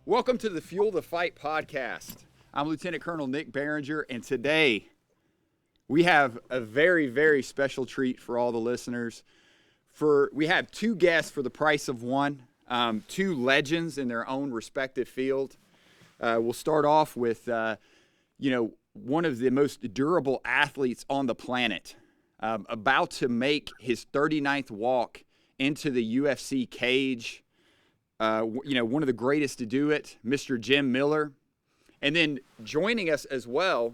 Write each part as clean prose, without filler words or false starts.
Welcome to the Fuel the Fight podcast. I'm Lieutenant Colonel Nick Behringer, and today we have a very, very special treat for all the listeners. We have two guests for the price of one, two legends in their own respective field. We'll start off with, one of the most durable athletes on the planet, about to make his 39th walk into the UFC cage. One of the greatest to do it, Mr. Jim Miller. And then joining us as well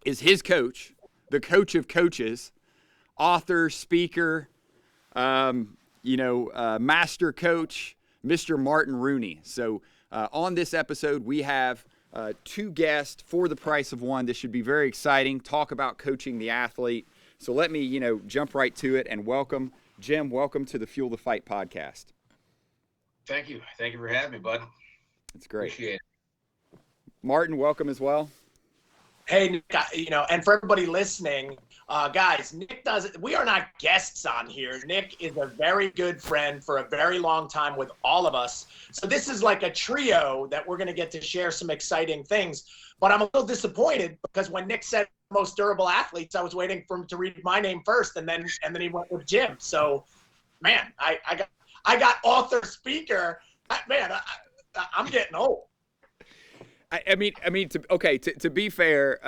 is his coach, the coach of coaches, author, speaker, master coach, Mr. Martin Rooney. So on this episode, we have two guests for the price of one. This should be very exciting. Talk about coaching the athlete. So let me, jump right to it and welcome Jim. Welcome to the Fuel the Fight podcast. Thank you. Thank you for having me, bud. It's great. Appreciate it. Martin, welcome as well. Hey, Nick, and for everybody listening, guys, we are not guests on here. Nick is a very good friend for a very long time with all of us. So this is like a trio that we're going to get to share some exciting things. But I'm a little disappointed because when Nick said most durable athletes, I was waiting for him to read my name first, and then he went with Jim. So, man, I got author, speaker. I'm getting old. To be fair,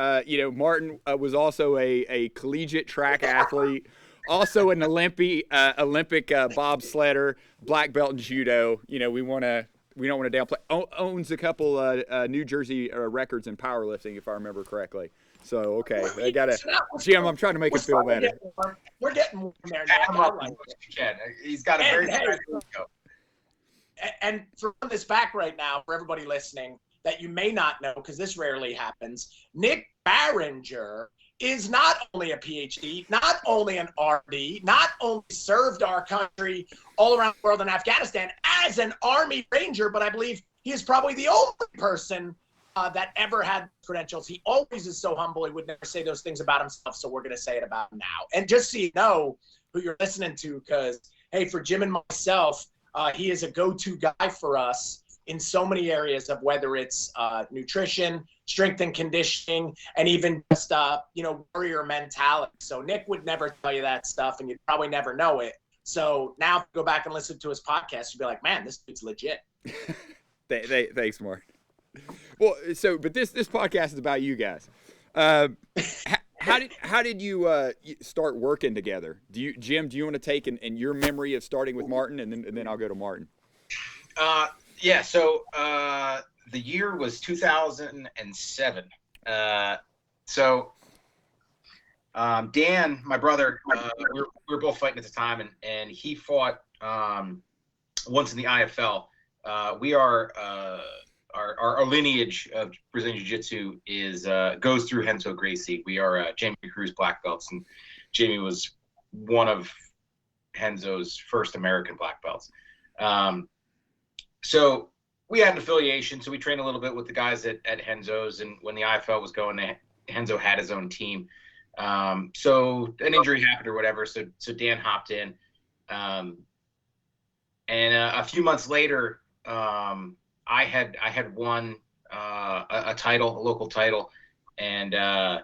Martin was also a collegiate track athlete, also an Olympic bobsledder, black belt in judo. We don't want to downplay. Owns a couple New Jersey records in powerlifting, if I remember correctly. So okay, I got it. Jim, I'm trying to make it feel better. We're getting warm there now. He's got a very and to run this back right now for everybody listening that you may not know, because this rarely happens, Nick Behringer is not only a PhD, not only an RD, not only served our country all around the world in Afghanistan as an Army Ranger, but I believe he is probably the only person that ever had credentials. He always is so humble. He would never say those things about himself, so we're going to say it about him now. And just so you know who you're listening to, because, hey, for Jim and myself, he is a go-to guy for us in so many areas of whether it's nutrition, strength and conditioning, and even just, warrior mentality. So Nick would never tell you that stuff, and you'd probably never know it. So now if you go back and listen to his podcast, you'd be like, man, this dude's legit. Thanks, Mark. Well, but this podcast is about you guys. How did you start working together? Jim, do you want to take in your memory of starting with Martin, and then I'll go to Martin? Yeah. So the year was 2007. Dan, my brother, we were both fighting at the time, and he fought once in the IFL. We are. Our lineage of Brazilian Jiu-Jitsu goes through Renzo Gracie. We are Jamie Cruz black belts, and Jamie was one of Renzo's first American black belts. So we had an affiliation, so we trained a little bit with the guys at Renzo's, and when the IFL was going, Renzo had his own team. So an injury happened or whatever, so Dan hopped in. And a few months later, I had won a title, a local title, and the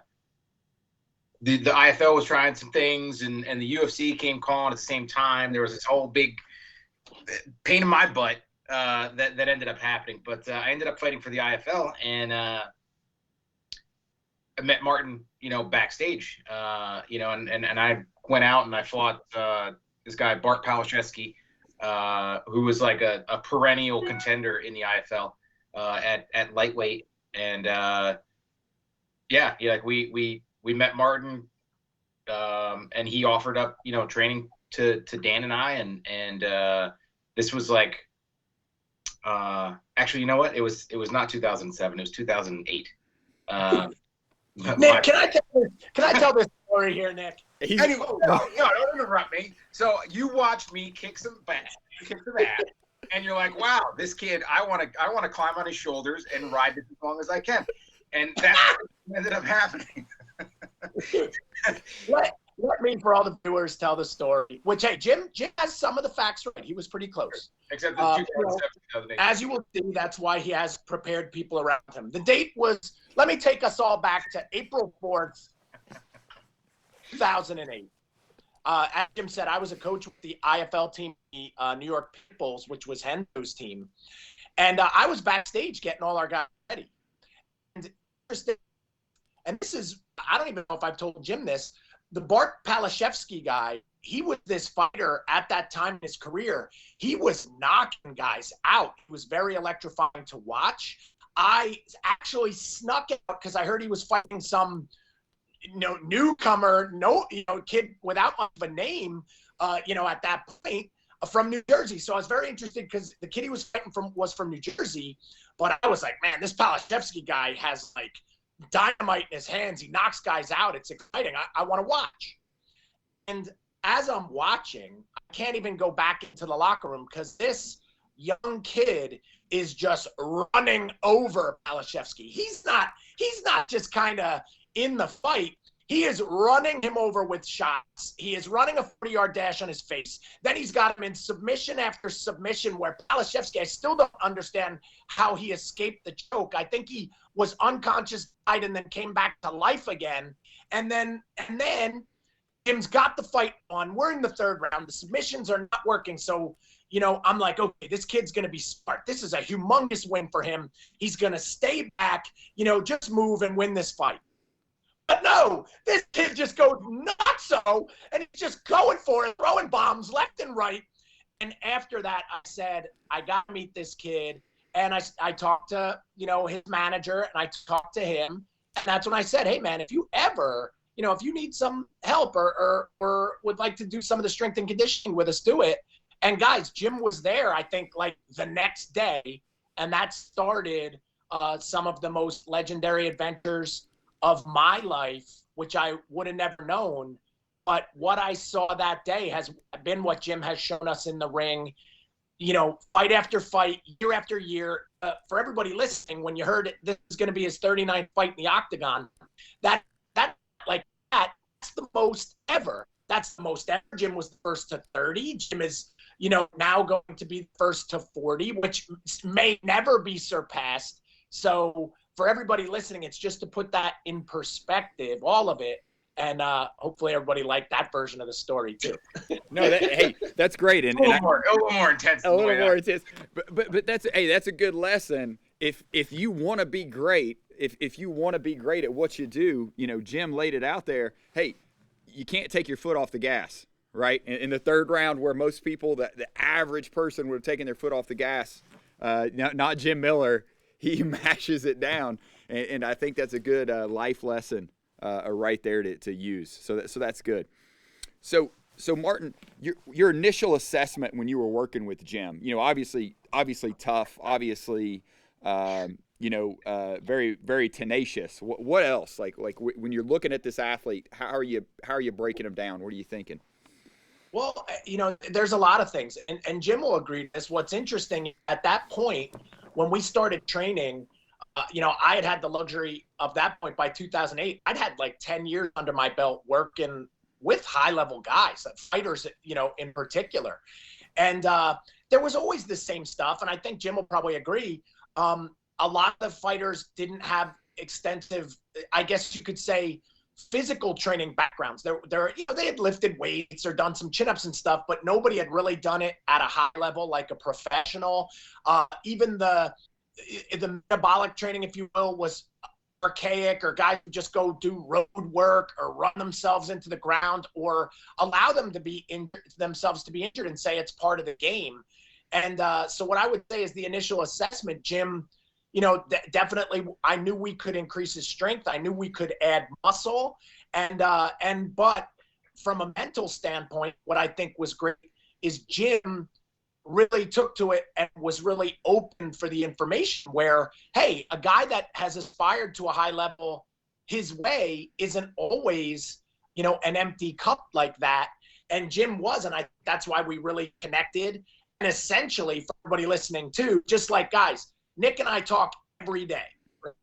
IFL was trying some things, and the UFC came calling at the same time. There was this whole big pain in my butt that ended up happening. But I ended up fighting for the IFL, and I met Martin, backstage, and I went out and I fought this guy Bart Palashevsky, who was like a perennial contender in the IFL at lightweight, and we met Martin, and he offered up training to Dan and I, and this was like actually, you know what, it was not 2007, it was 2008. Nick, can I tell this story here, Nick? Anyway, no, don't interrupt me. So you watched me kick some ass, and you're like, wow, this kid, I want to climb on his shoulders and ride this as long as I can. And that's what ended up happening. let me, for all the viewers, tell the story. Which, hey, Jim has some of the facts right. He was pretty close. Except the 2007. As you will see, that's why he has prepared people around him. The date was, let me take us all back to April 4th, 2008. As Jim said, I was a coach with the IFL team, the New York Pitbulls, which was Henzo's team. And I was backstage getting all our guys ready. And this is, I don't even know if I've told Jim this, the Bart Palashevsky guy, he was this fighter at that time in his career. He was knocking guys out. It was very electrifying to watch. I actually snuck out because I heard he was fighting some newcomer, kid without much of a name, at that point from New Jersey. So I was very interested because the kid he was fighting was from New Jersey. But I was like, man, this Palashevsky guy has like dynamite in his hands. He knocks guys out. It's exciting. I want to watch. And as I'm watching, I can't even go back into the locker room because this young kid is just running over Palashevsky. He's not just kind of in the fight. He is running him over with shots. He is running a 40-yard dash on his face. Then he's got him in submission after submission where Palashevsky, I still don't understand how he escaped the choke. I think he was unconscious, died, and then came back to life again. And then Jim's got the fight on. We're in the third round. The submissions are not working. So, I'm like, okay, this kid's going to be smart. This is a humongous win for him. He's going to stay back, just move and win this fight. But no, this kid just goes nuts, and he's just going for it, throwing bombs left and right. And after that, I said, I got to meet this kid. And I talked to, his manager, and I talked to him. And that's when I said, hey, man, if you ever, if you need some help or would like to do some of the strength and conditioning with us, do it. And guys, Jim was there, I think, like the next day. And that started some of the most legendary adventures of my life, which I would have never known. But what I saw that day has been what Jim has shown us in the ring, fight after fight, year after year. For everybody listening, when you heard it, this is going to be his 39th fight in the octagon, that's the most ever. That's the most ever. Jim was the first to 30. Jim is, now going to be the first to 40, which may never be surpassed. So for everybody listening, it's just to put that in perspective, all of it. And hopefully everybody liked that version of the story too. No, hey, that's great. And a little more intense. A little more intense. But that's a good lesson. If you want to be great, if you want to be great at what you do, Jim laid it out there. Hey, you can't take your foot off the gas, right? In the third round, where most people, the average person would have taken their foot off the gas, not Jim Miller. He mashes it down, and I think that's a good life lesson right there to use. So that's good. So Martin, your initial assessment when you were working with Jim, obviously tough, obviously, very very tenacious. What else? Like when you're looking at this athlete, how are you breaking him down? What are you thinking? Well, there's a lot of things, and Jim will agree to this. What's interesting at that point, when we started training, I had the luxury of that point by 2008. I'd had like 10 years under my belt working with high-level guys, fighters, in particular. And there was always the same stuff, and I think Jim will probably agree. A lot of the fighters didn't have extensive, I guess you could say, physical training backgrounds. They had lifted weights or done some chin-ups and stuff, but nobody had really done it at a high level like a professional. Even the metabolic training, if you will, was archaic, or guys would just go do road work or run themselves into the ground or allow them to be themselves to be injured and say it's part of the game. And so what I would say is the initial assessment, Jim, definitely I knew we could increase his strength. I knew we could add muscle. But from a mental standpoint, what I think was great is Jim really took to it and was really open for the information where, hey, a guy that has aspired to a high level his way isn't always, an empty cup like that. And Jim was, and that's why we really connected. And essentially, for everybody listening too, just like guys, Nick and I talk every day,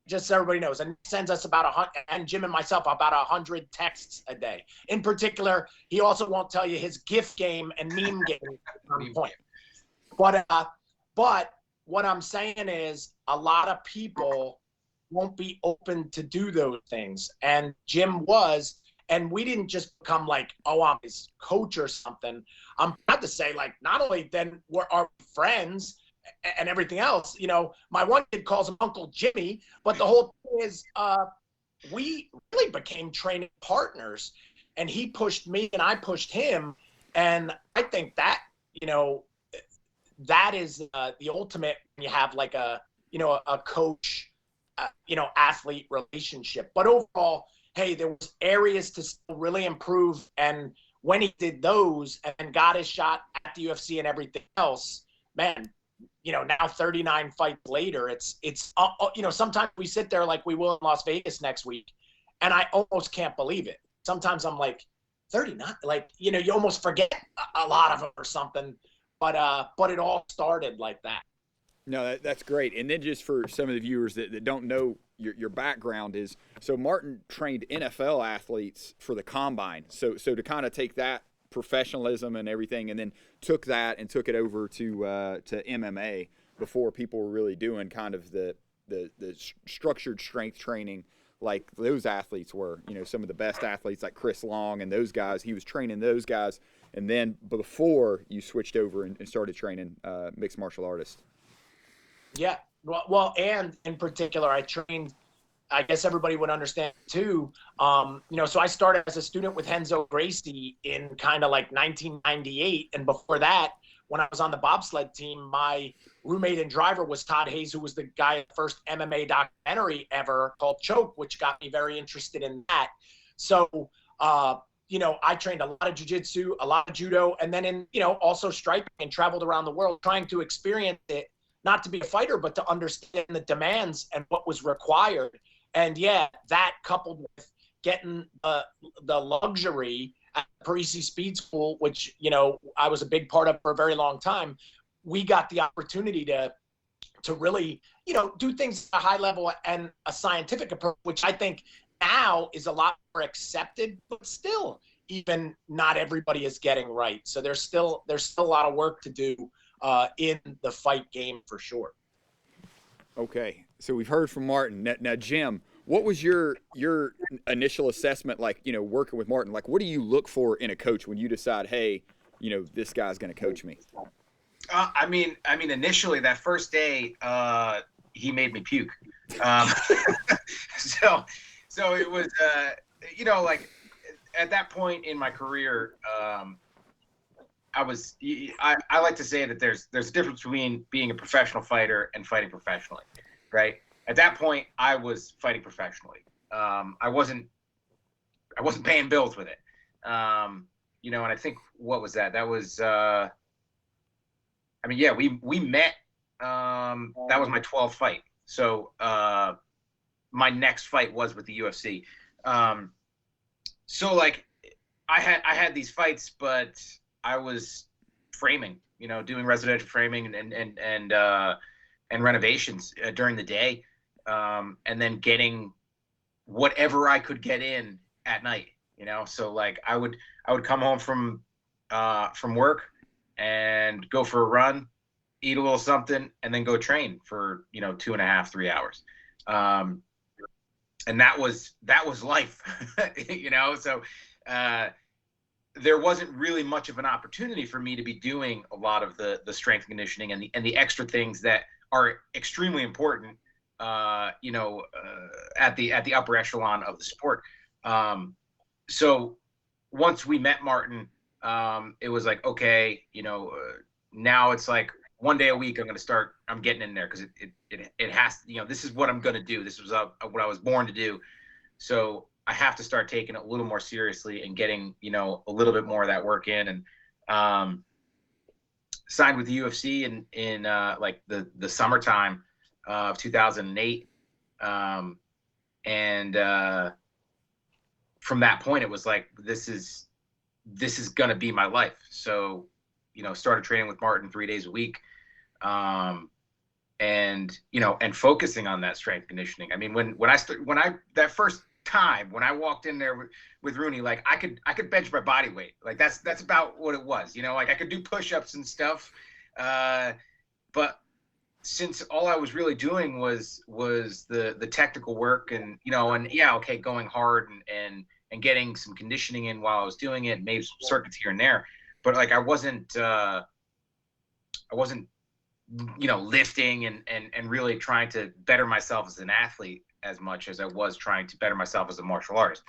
Just so everybody knows, and he sends us about 100, and Jim and myself about 100 texts a day. In particular, he also won't tell you his GIF game and meme game on point. But what I'm saying is, a lot of people won't be open to do those things, and Jim was. And we didn't just become like, oh, I'm his coach or something. I'm proud to say, like, not only then we're our friends and everything else, you know, my one kid calls him Uncle Jimmy, but the whole thing is we really became training partners, and he pushed me and I pushed him. And I think that, you know, that is the ultimate when you have like a, you know, a coach, you know, athlete relationship. But overall, hey, there was areas to still really improve. And when he did those and got his shot at the UFC and everything else, man, you know, now 39 fights later, it's you know, sometimes we sit there like we will in Las Vegas next week, and I almost can't believe it. Sometimes I'm like, 39, like, you know, you almost forget a lot of them or something. But it all started like that. No, that's great. And then just for some of the viewers that don't know your background is, so Martin trained NFL athletes for the combine. So to kind of take that professionalism and everything, and then took that and took it over to MMA before people were really doing kind of the structured strength training like those athletes were. You know, some of the best athletes like Chris Long and those guys, he was training those guys. And then before you switched over and started training mixed martial artists. Yeah. Well, and in particular, I trained, I guess everybody would understand too. You know, so I started as a student with Renzo Gracie in kind of like 1998. And before that, when I was on the bobsled team, my roommate and driver was Todd Hayes, who was the guy in the first MMA documentary ever called Choke, which got me very interested in that. So, you know, I trained a lot of jiu-jitsu, a lot of judo, and then in, you know, also striking, and traveled around the world trying to experience it, not to be a fighter, but to understand the demands and what was required. And yeah, that coupled with getting the luxury at Parisi Speed School, which, you know, I was a big part of for a very long time, we got the opportunity to really, you know, do things at a high level and a scientific approach, which I think now is a lot more accepted, but still, even not everybody is getting right. So there's still a lot of work to do in the fight game for sure. Okay, so we've heard from Martin. Now, Jim, what was your initial assessment like? You know, working with Martin, like, what do you look for in a coach when you decide, hey, you know, this guy's going to coach me? I mean, initially that first day, he made me puke. So it was, you know, like at that point in my career, I like to say that there's a difference between being a professional fighter and fighting professionally, right? At that point, I was fighting professionally. I wasn't paying bills with it. You know, and I think, what was that? That was, I mean, yeah, we met. That was my 12th fight. So my next fight was with the UFC. So like, I had these fights, but I was framing, you know, doing residential framing and renovations during the day, and then getting whatever I could get in at night, you know. So like I would come home from work and go for a run, eat a little something, and then go train for, you know, 2.5, 3 hours. And that was life, you know. So there wasn't really much of an opportunity for me to be doing a lot of the strength conditioning and the extra things that are extremely important, you know, at the upper echelon of the sport. So once we met Martin, it was like, okay, you know, now it's like one day a week I'm getting in there, because it has to, you know, this is what I'm going to do. This was what I was born to do. So I have to start taking it a little more seriously and getting, you know, a little bit more of that work in. And signed with the UFC in like the summertime of 2008. And from that point, it was like, this is going to be my life. So, you know, started training with Martin 3 days a week. and and focusing on that strength conditioning. I mean, when I that first time when I walked in there with Rooney, like I could bench my body weight. Like that's about what it was. Like I could do push-ups and stuff, but since all I was really doing was the technical work and going hard and getting some conditioning in while I was doing it, made some circuits here and there, but like I wasn't lifting and really trying to better myself as an athlete as much as I was trying to better myself as a martial artist.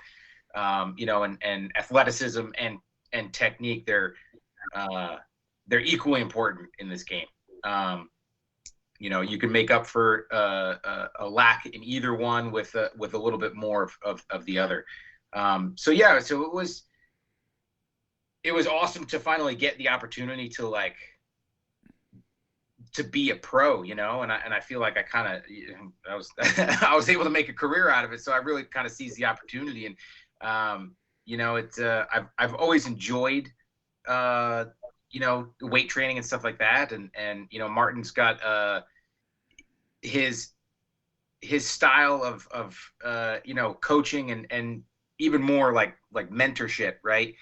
And athleticism and technique, they're equally important in this game. You can make up for a lack in either one with a little bit more of the other. So it was awesome to finally get the opportunity to be a pro, and I feel like I was I was able to make a career out of it. So I really kind of seized the opportunity, and I've always enjoyed weight training and stuff like that, and Martin's got his style of coaching and even more like mentorship, right?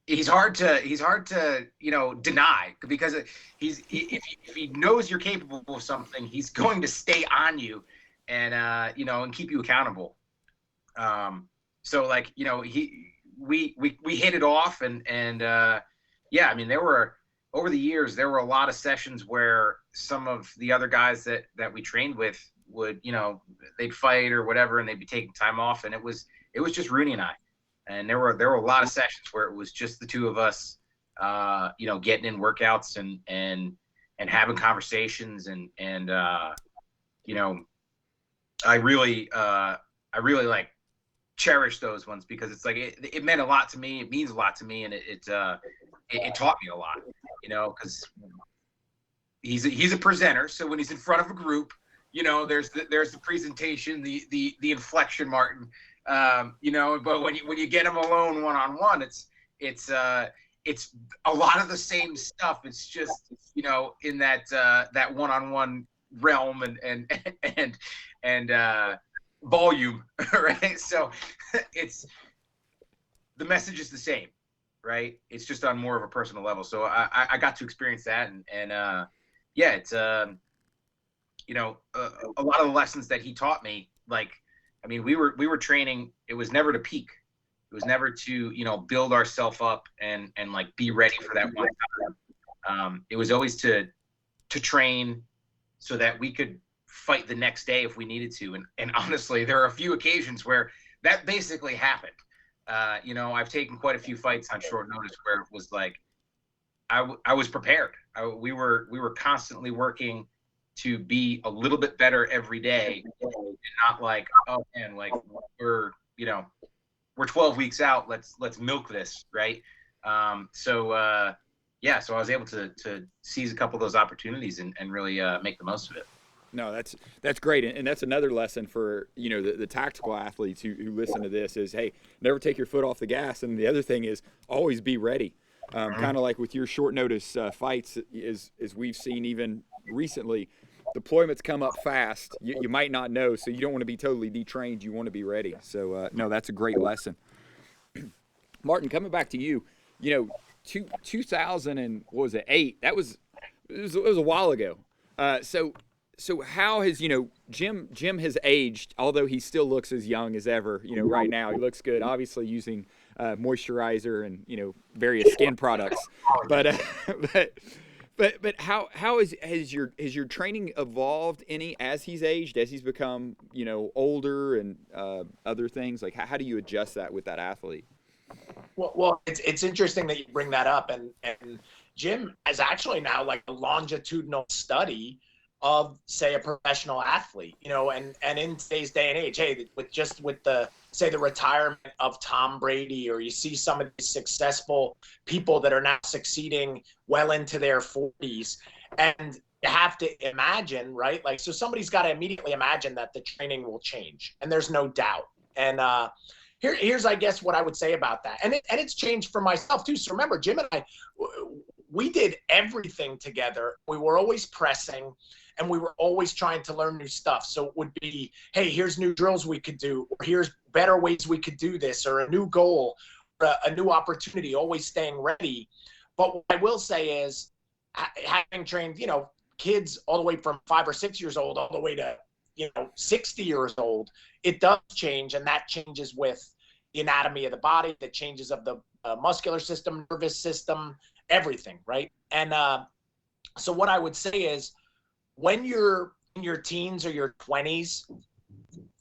He's hard to deny, because if he knows you're capable of something, he's going to stay on you and and keep you accountable. So we hit it off, and I mean, over the years there were a lot of sessions where some of the other guys that we trained with would they'd fight or whatever, and they'd be taking time off, and it was just Rooney and I. And there were a lot of sessions where it was just the two of us, getting in workouts and having conversations, and I really like cherish those ones, because it's like it meant a lot to me. It means a lot to me, and it taught me a lot, because he's a presenter. So when he's in front of a group, there's the presentation, the inflection, Martin. But when you get him alone one-on-one, it's a lot of the same stuff. It's just in that one-on-one realm and volume, right? So it's the message is the same, right? It's just on more of a personal level. So I got to experience that, and it's a lot of the lessons that he taught me, like. I mean, we were training. It was never to peak. It was never to build ourselves up and like be ready for that one time. It was always to train so that we could fight the next day if we needed to. And honestly, there are a few occasions where that basically happened. I've taken quite a few fights on short notice where it was like I was prepared. We were constantly working to be a little bit better every day, and not like, oh man, like we're 12 weeks out, let's milk this, right? So I was able to seize a couple of those opportunities and really make the most of it. No, that's great, and that's another lesson for the tactical athletes who listen to this is, hey, never take your foot off the gas, and the other thing is always be ready. Kind of like with your short notice fights, as we've seen even recently, deployments come up fast. You might not know, so you don't want to be totally detrained. You want to be ready. So no, that's a great lesson. Martin, coming back to you, 2008. It was a while ago. So how has Jim has aged, although he still looks as young as ever. Right now he looks good. Obviously using moisturizer and various skin products, but how has your training evolved any as he's aged, as he's become older and other things? Like how do you adjust that with that athlete? Well, it's interesting that you bring that up, and Jim has actually now like a longitudinal study of, say, a professional athlete, and in today's day and age, hey, with the retirement of Tom Brady, or you see some of these successful people that are now succeeding well into their 40s, and you have to imagine, right? Like, so somebody's got to immediately imagine that the training will change, and there's no doubt. And here's, I guess, what I would say about that. And it's changed for myself too. So remember, Jim and I, we did everything together. We were always pressing, and we were always trying to learn new stuff. So it would be, hey, here's new drills we could do, or here's better ways we could do this, or a new goal, or a new opportunity, always staying ready. But what I will say is, having trained, kids all the way from 5 or 6 years old all the way to 60 years old, it does change, and that changes with the anatomy of the body, the changes of the muscular system, nervous system, everything, right? And so what I would say is, when you're in your teens or your 20s,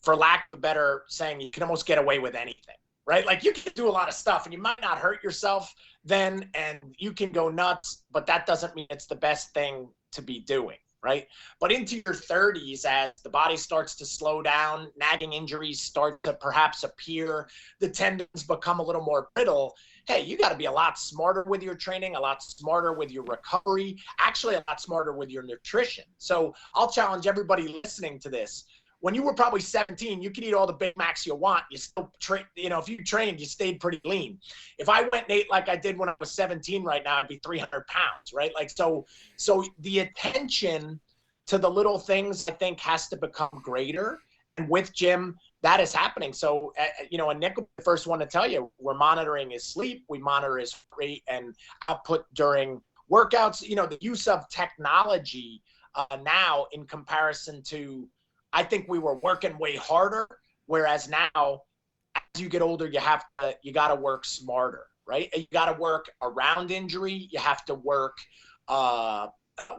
for lack of a better saying, you can almost get away with anything, right? Like, you can do a lot of stuff and you might not hurt yourself then, and you can go nuts, but that doesn't mean it's the best thing to be doing, right? But into your 30s, as the body starts to slow down, nagging injuries start to perhaps appear, the tendons become a little more brittle. Hey, you got to be a lot smarter with your training, a lot smarter with your recovery, actually a lot smarter with your nutrition. So I'll challenge everybody listening to this. When you were probably 17, you could eat all the Big Macs you want. You still train, if you trained, you stayed pretty lean. If I went, Nate, like I did when I was 17 right now, I'd be 300 pounds, right? Like, so the attention to the little things, I think, has to become greater. And with Jim, that is happening. So, and Nick will be the first one to tell you, we're monitoring his sleep. We monitor his rate and output during workouts. The use of technology now in comparison to, I think we were working way harder, whereas now, as you get older, you got to work smarter, right? You got to work around injury. You have to work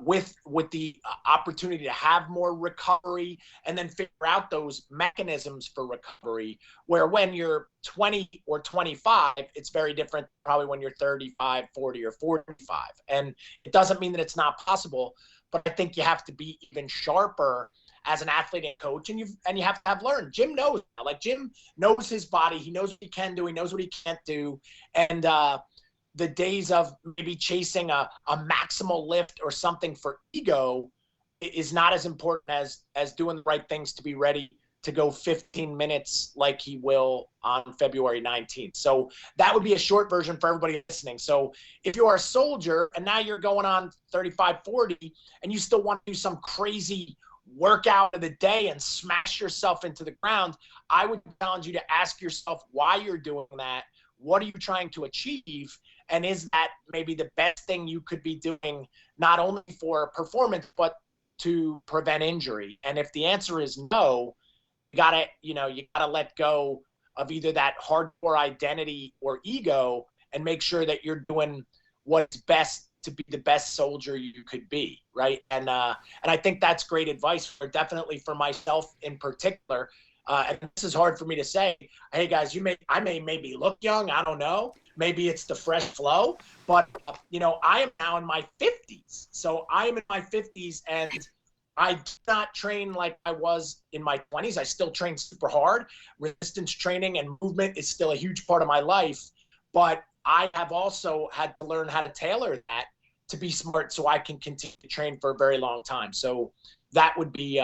with the opportunity to have more recovery, and then figure out those mechanisms for recovery, where when you're 20 or 25, it's very different probably when you're 35, 40, or 45. And it doesn't mean that it's not possible, but I think you have to be even sharper as an athlete and coach, and you have to have learned. Jim knows, Jim knows his body. He knows what he can do. He knows what he can't do. And the days of maybe chasing a maximal lift or something for ego is not as important as doing the right things to be ready to go 15 minutes like he will on February 19th. So that would be a short version for everybody listening. So if you are a soldier and now you're going on 35, 40, and you still want to do some crazy workout of the day and smash yourself into the ground, I would challenge you to ask yourself why you're doing that. What are you trying to achieve? And is that maybe the best thing you could be doing, not only for performance, but to prevent injury? And if the answer is no, you gotta let go of either that hardcore identity or ego, and make sure that you're doing what's best to be the best soldier you could be, right? And I think that's great advice definitely for myself in particular. And this is hard for me to say. Hey guys, I may maybe look young. I don't know. Maybe it's the fresh flow, but I am now in my 50s. So I am in my 50s, and I do not train like I was in my 20s. I still train super hard. Resistance training and movement is still a huge part of my life, but I have also had to learn how to tailor that to be smart so I can continue to train for a very long time. So that would be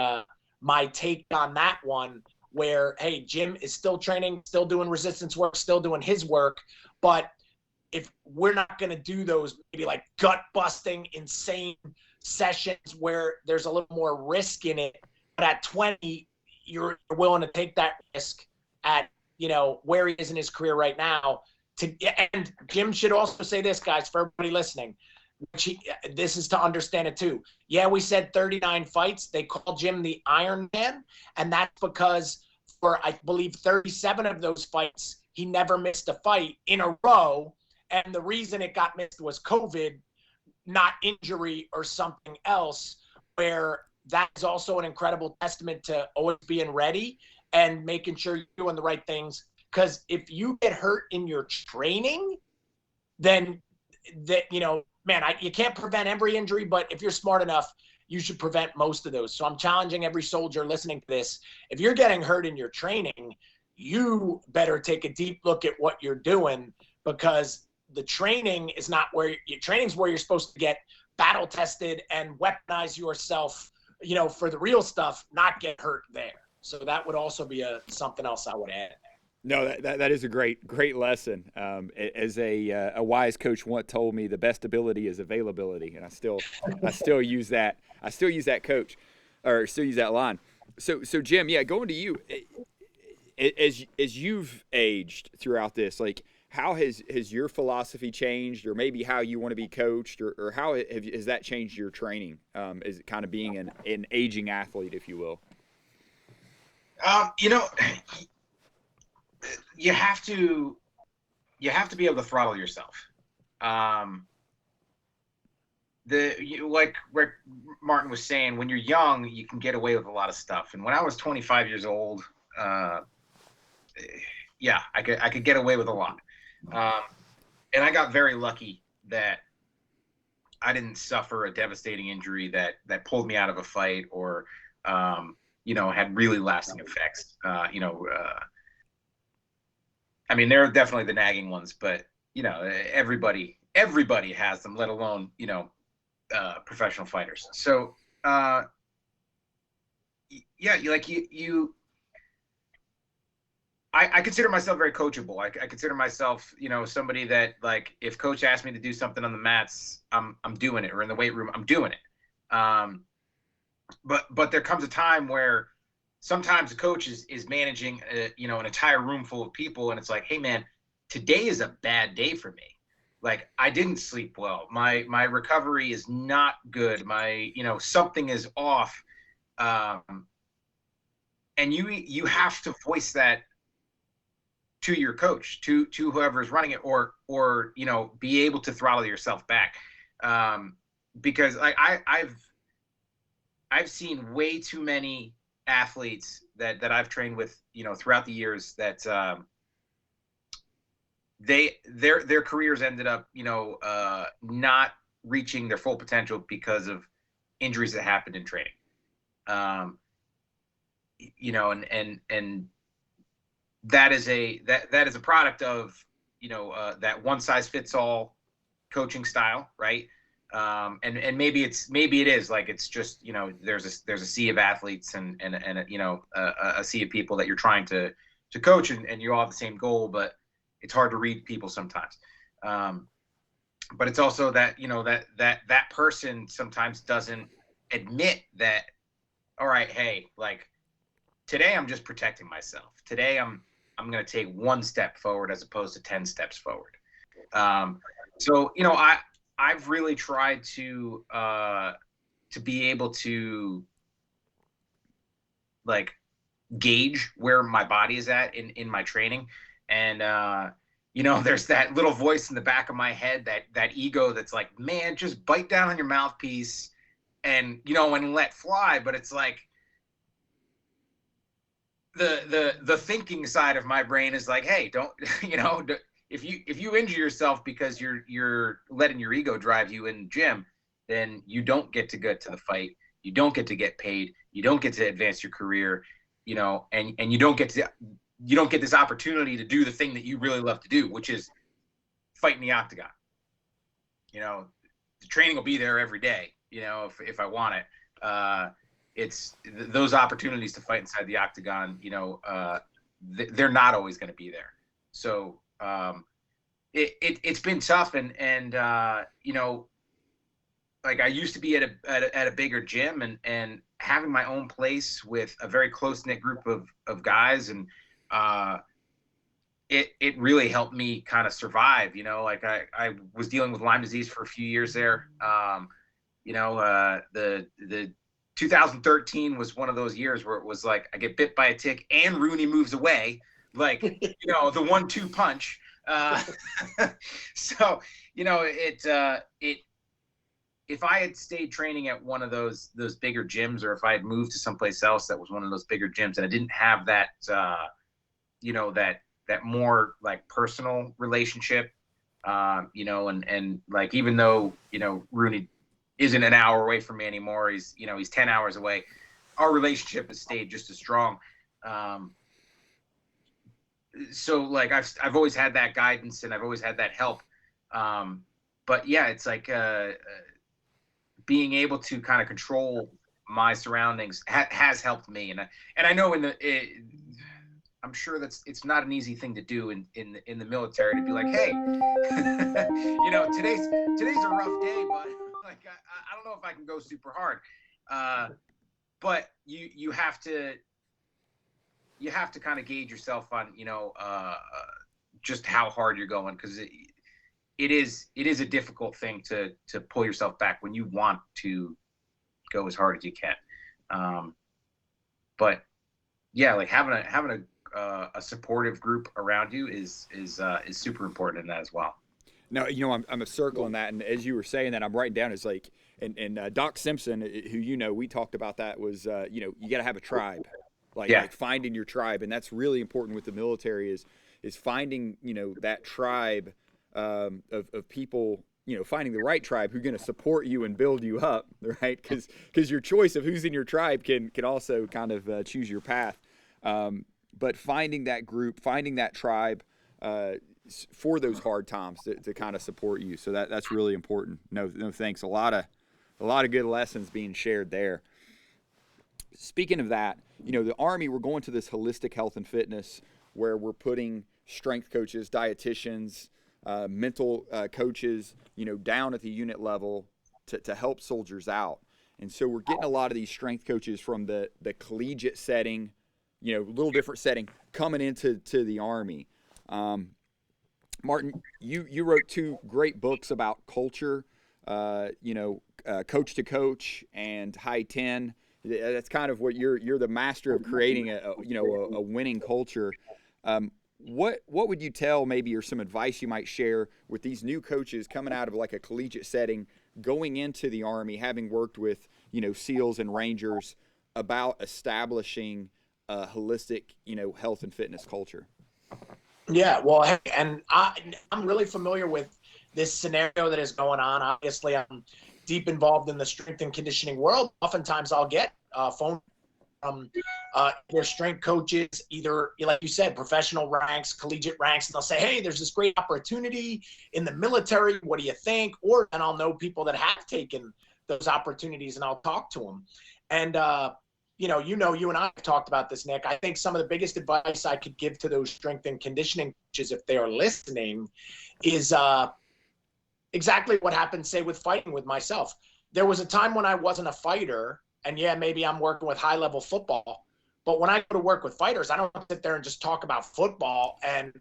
my take on that one, where, hey, Jim is still training, still doing resistance work, still doing his work. But if we're not going to do those maybe like gut busting, insane sessions where there's a little more risk in it, but at 20, you're willing to take that risk at, where he is in his career right now. And Jim should also say this, guys, for everybody listening, this is to understand it too. Yeah, we said 39 fights. They call Jim the Iron Man, and that's because for, I believe, 37 of those fights, he never missed a fight in a row. And the reason it got missed was COVID, not injury or something else, where that is also an incredible testament to always being ready and making sure you're doing the right things. Because if you get hurt in your training, then you can't prevent every injury, but if you're smart enough, you should prevent most of those. So I'm challenging every soldier listening to this. If you're getting hurt in your training, you better take a deep look at what you're doing, because the training is not where training's where you're supposed to get battle tested and weaponize yourself, for the real stuff, not get hurt there. So that would also be something else I would add. No, that is a great lesson. As a wise coach once told me, the best ability is availability, and I still use that. I still use that coach, or still use that line. So Jim, yeah, going to you, as you've aged throughout this, like how has your philosophy changed, or maybe how you want to be coached, or how has that changed your training? As kind of being an aging athlete, if you will. You know, you have to be able to throttle yourself. Like Martin was saying, when you're young, you can get away with a lot of stuff. And when I was 25 years old, yeah, I could get away with a lot. And I got very lucky that I didn't suffer a devastating injury that pulled me out of a fight, or had really lasting effects. I mean, there are definitely the nagging ones, but everybody has them, let alone professional fighters. So yeah, I consider myself very coachable. I consider myself, somebody that, like, if coach asks me to do something on the mats, I'm doing it, or in the weight room, I'm doing it. But there comes a time where sometimes a coach is managing an entire room full of people, and it's like, hey man, today is a bad day for me. Like, I didn't sleep well. My recovery is not good. Something is off. And you have to voice that to your coach, to whoever's running it, or be able to throttle yourself back. Because I've seen way too many athletes that I've trained with, throughout the years, that their careers ended up, not reaching their full potential because of injuries that happened in training. And that is a product of, that one size fits all coaching style, right? And maybe it is like, it's just, there's a sea of athletes and a sea of people that you're trying to coach, and you all have the same goal, but it's hard to read people sometimes. But it's also that, that person sometimes doesn't admit that, all right, hey, like, today I'm just protecting myself. Today I'm going to take one step forward as opposed to 10 steps forward. So, I've really tried to be able to, like, gauge where my body is at in my training. And, there's that little voice in the back of my head, that ego that's like, man, just bite down on your mouthpiece and let fly. But it's like, the thinking side of my brain is like, hey, don't, if you injure yourself because you're letting your ego drive you in the gym, then you don't get to the fight. You don't get to get paid. You don't get to advance your career, and you don't get this opportunity to do the thing that you really love to do, which is fight in the octagon. The training will be there every day, if I want it. It's those opportunities to fight inside the octagon, they're not always going to be there. So it's been tough, and like, I used to be at a bigger gym, and having my own place with a very close knit group of guys, and it really helped me kind of survive. Like, I was dealing with Lyme disease for a few years there. The 2013 was one of those years where it was like, I get bit by a tick and Rooney moves away, like, the 1-2 punch. So, if I had stayed training at one of those bigger gyms, or if I had moved to someplace else that was one of those bigger gyms, and I didn't have that, that more, like, personal relationship, and like, even though, Rooney isn't an hour away from me anymore, he's 10 hours away, our relationship has stayed just as strong. So, like, I've always had that guidance, and I've always had that help. But yeah, it's like, being able to kind of control my surroundings has helped me. And I know I'm sure it's not an easy thing to do in the military, to be like, hey, today's a rough day, but like I don't know if I can go super hard. But you have to kind of gauge yourself on just how hard you're going, because it is a difficult thing to pull yourself back when you want to go as hard as you can. But yeah, like having a supportive group around you is super important in that as well. No, I'm a circling that, and as you were saying that, I'm writing down is like, and Doc Simpson, who we talked about that, was you got to have a tribe, like finding your tribe, and that's really important with the military is finding that tribe of people, finding the right tribe who's going to support you and build you up, right? Because your choice of who's in your tribe can also kind of choose your path, but finding that group, finding that tribe for those hard times to kind of support you. So that's really important. No, thanks. A lot of good lessons being shared there. Speaking of that, the Army, we're going to this holistic health and fitness where we're putting strength coaches, dietitians, mental coaches, down at the unit level to help soldiers out. And so we're getting a lot of these strength coaches from the collegiate setting, a little different setting, coming into the Army. Martin, you wrote 2 great books about culture, Coach to Coach and High 10. That's kind of what you're the master of creating a winning culture. What would you tell, maybe, or some advice you might share with these new coaches coming out of like a collegiate setting, going into the Army, having worked with SEALs and Rangers, about establishing a holistic health and fitness culture? Yeah, well, hey, and I'm really familiar with this scenario that is going on. Obviously, I'm deep involved in the strength and conditioning world. Oftentimes, I'll get phone from their strength coaches, either, like you said, professional ranks, collegiate ranks, and they'll say, hey, there's this great opportunity in the military. What do you think? Or, and I'll know people that have taken those opportunities, and I'll talk to them. And you and I have talked about this, Nick. I think some of the biggest advice I could give to those strength and conditioning coaches, if they are listening, is exactly what happened, say, with fighting with myself. There was a time when I wasn't a fighter, and yeah, maybe I'm working with high-level football, but when I go to work with fighters, I don't sit there and just talk about football and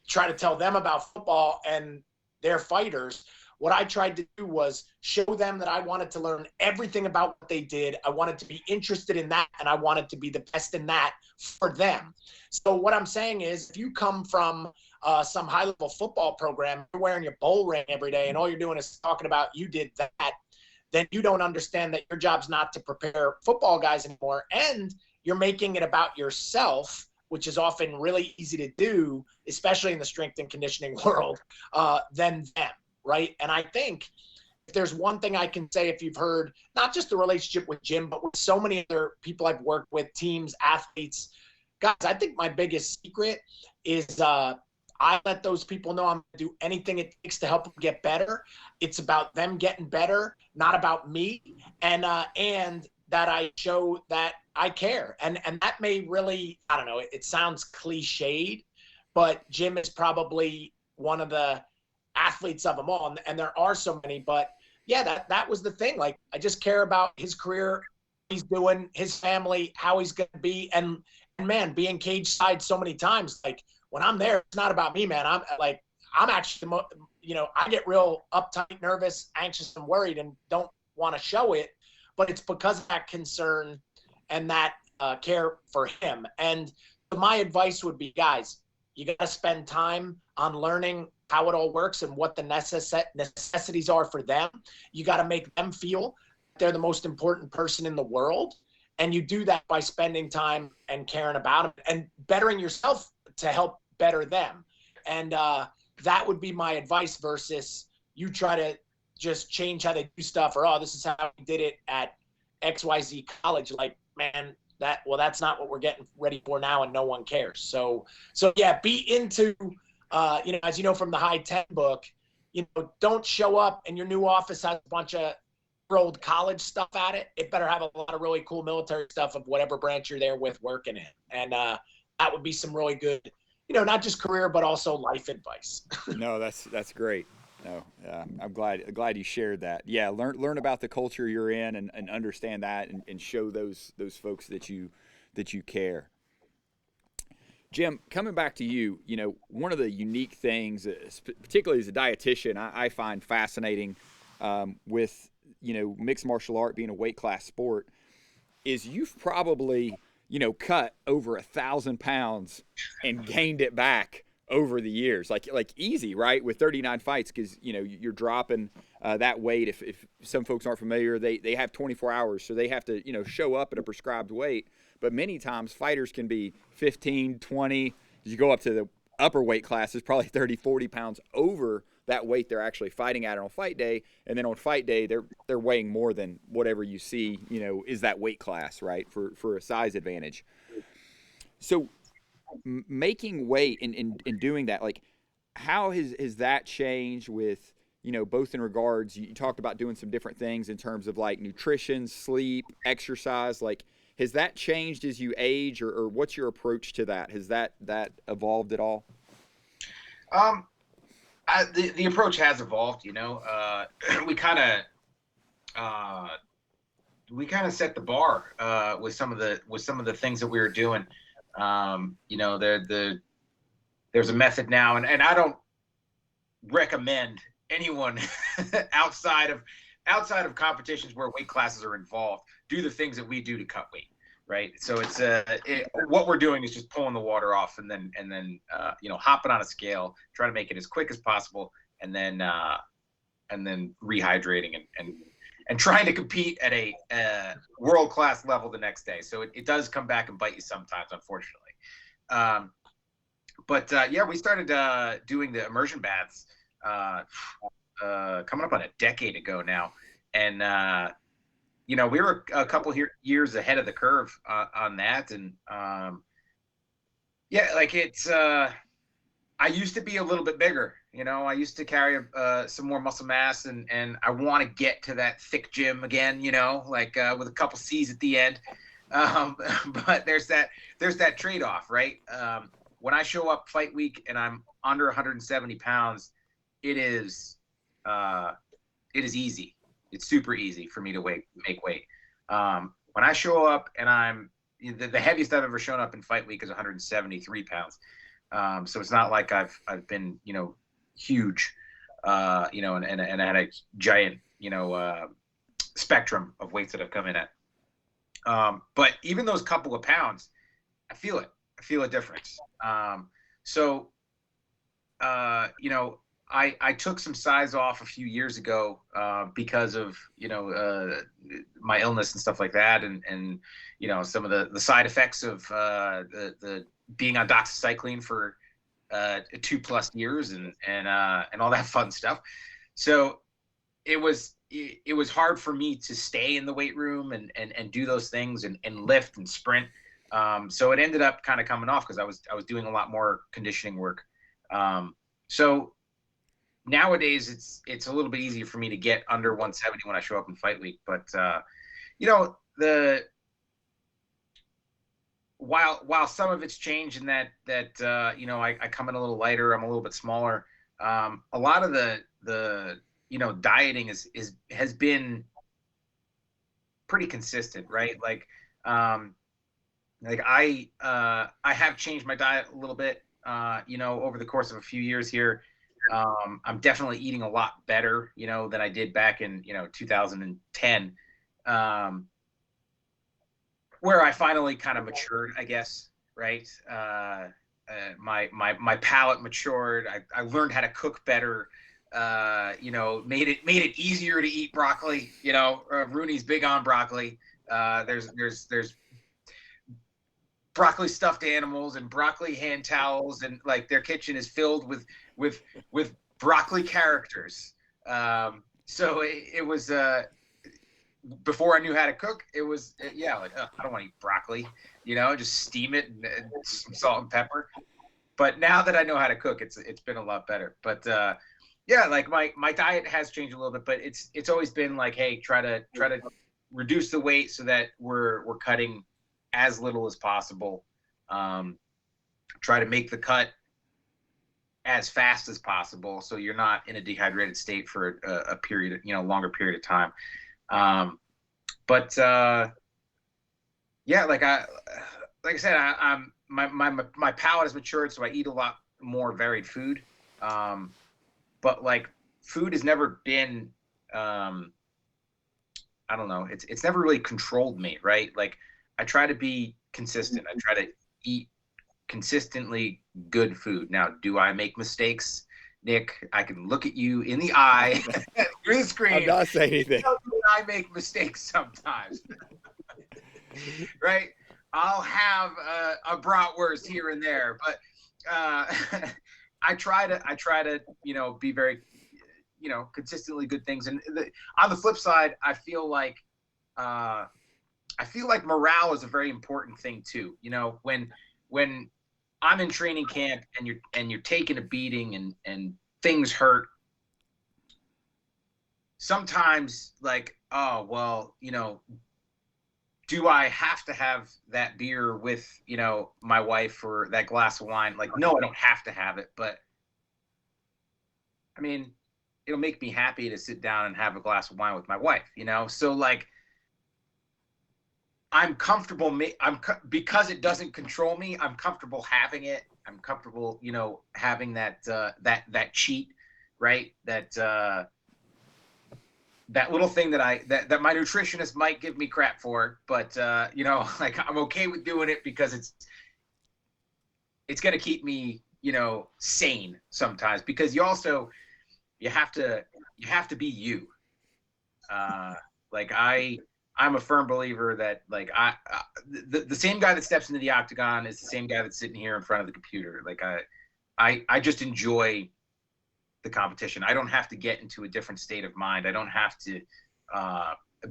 try to tell them about football and their fighters. What I tried to do was show them that I wanted to learn everything about what they did. I wanted to be interested in that, and I wanted to be the best in that for them. So what I'm saying is, if you come from some high-level football program, you're wearing your bowl ring every day, and all you're doing is talking about you did that, then you don't understand that your job's not to prepare football guys anymore, and you're making it about yourself, which is often really easy to do, especially in the strength and conditioning world, than them. Right. And I think if there's one thing I can say, if you've heard not just the relationship with Jim, but with so many other people I've worked with, teams, athletes, guys, I think my biggest secret is I let those people know I'm going to do anything it takes to help them get better. It's about them getting better, not about me. And that I show that I care. And that may really, I don't know, it sounds cliched, but Jim is probably one of the athletes of them all, and there are so many. But yeah, that was the thing. Like, I just care about his career, he's doing, his family, how he's going to be, and man, being cage side so many times, like when I'm there, it's not about me, man. I'm actually, I get real uptight, nervous, anxious, and worried, and don't want to show it, but it's because of that concern and that care for him. And my advice would be, guys, you got to spend time on learning how it all works and what the necessities are for them. You got to make them feel they're the most important person in the world. And you do that by spending time and caring about them and bettering yourself to help better them. And that would be my advice, versus you try to just change how they do stuff, or, oh, this is how we did it at XYZ college. Like, man, that's not what we're getting ready for now, and no one cares. So yeah, be into, as you know from the High 10 book, don't show up and your new office has a bunch of old college stuff at it. It better have a lot of really cool military stuff of whatever branch you're there with working in. And that would be some really good, not just career, but also life advice. No, that's great. No, I'm glad you shared that. Yeah, learn about the culture you're in and understand that and show those folks that you care. Jim, coming back to you, one of the unique things, particularly as a dietitian, I find fascinating with mixed martial art being a weight class sport, is you've probably cut over 1,000 pounds and gained it back over the years, like easy, right? With 39 fights, because you're dropping that weight. If some folks aren't familiar, they have 24 hours, so they have to show up at a prescribed weight. But many times fighters can be 15, 20. As you go up to the upper weight classes, probably 30, 40 pounds over that weight they're actually fighting at on fight day. And then on fight day, they're weighing more than whatever you see, is that weight class, right? For a size advantage. So making weight and doing that, like, how has that changed with, both in regards, you talked about doing some different things in terms of like nutrition, sleep, exercise, like, has that changed as you age, or what's your approach to that? Has that evolved at all? The approach has evolved. We kind of set the bar with some of the things that we were doing. There's a method now, and I don't recommend anyone outside of competitions where weight classes are involved do the things that we do to cut weight, right? So it's what we're doing is just pulling the water off and then hopping on a scale, trying to make it as quick as possible, and then rehydrating and trying to compete at a world-class level the next day. So it does come back and bite you sometimes, unfortunately. We started doing the immersion baths coming up on a decade ago now, and we were a couple years ahead of the curve on that. And I used to be a little bit bigger. I used to carry some more muscle mass, and I want to get to that thick gym again, with a couple C's at the end. But there's that trade-off, right? When I show up fight week and I'm under 170 pounds, it is easy. It's super easy for me to make weight. When I show up and I'm the heaviest I've ever shown up in fight week is 173 pounds. So it's not like I've been huge, and I had a giant spectrum of weights that I've come in at. But even those couple of pounds, I feel it. I feel a difference. I took some size off a few years ago because of my illness and stuff like that, and some of the side effects of the being on doxycycline for 2+ years and all that fun stuff. So it was hard for me to stay in the weight room and do those things and lift and sprint. So it ended up kind of coming off because I was doing a lot more conditioning work. So nowadays it's a little bit easier for me to get under 170 when I show up in fight week. But while some of it's changed in that I come in a little lighter, I'm a little bit smaller. A lot of the dieting has been pretty consistent, right? I have changed my diet a little bit, over the course of a few years here. I'm definitely eating a lot better, than I did back in, 2010, where I finally kind of matured, I guess, right? My palate matured. I learned how to cook better. Made it easier to eat broccoli. Rooney's big on broccoli. There's broccoli stuffed animals and broccoli hand towels, and their kitchen is filled with broccoli characters. So it was before I knew how to cook, it was I don't want to eat broccoli, just steam it and some salt and pepper. But now that I know how to cook, it's been a lot better. But my diet has changed a little bit, but it's always been hey, try to reduce the weight so that we're cutting as little as possible. try to make the cut as fast as possible, so you're not in a dehydrated state for a period, longer period of time. But yeah, like I said, I'm my palate has matured, so I eat a lot more varied food. But like food has never been, I don't know, it's never really controlled me, right? Like I try to be consistent. I try to eat consistently good food. Now, do I make mistakes, Nick? I can look at you in the eye through the screen. I'm not saying anything. I make mistakes sometimes, right? I'll have a bratwurst here and there, but I try to be very consistently good things. And on the flip side, I feel like morale is a very important thing too. When I'm in training camp and you're taking a beating and things hurt, sometimes like, oh well, do I have to have that beer with my wife or that glass of wine? Like, no, I don't have to have it, but I mean, it'll make me happy to sit down and have a glass of wine with my wife, so like I'm comfortable, because it doesn't control me. I'm comfortable having it. I'm comfortable, having that cheat, right? That little thing that my nutritionist might give me crap for, but like I'm okay with doing it because it's gonna keep me, sane sometimes, because you have to be you. Like I'm a firm believer that like the same guy that steps into the octagon is the same guy that's sitting here in front of the computer. Like I just enjoy the competition. I don't have to get into a different state of mind. I don't have to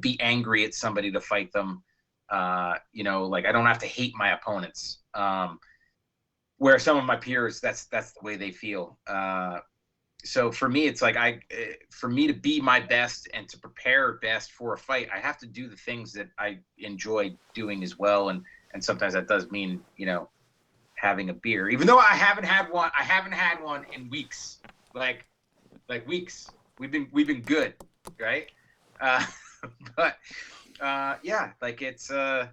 be angry at somebody to fight them. Like I don't have to hate my opponents. Where some of my peers, that's the way they feel. So for me, it's like for me to be my best and to prepare best for a fight, I have to do the things that I enjoy doing as well. And sometimes that does mean, having a beer, even though I haven't had one in weeks, like weeks. We've been good. Right. But yeah, like it's, I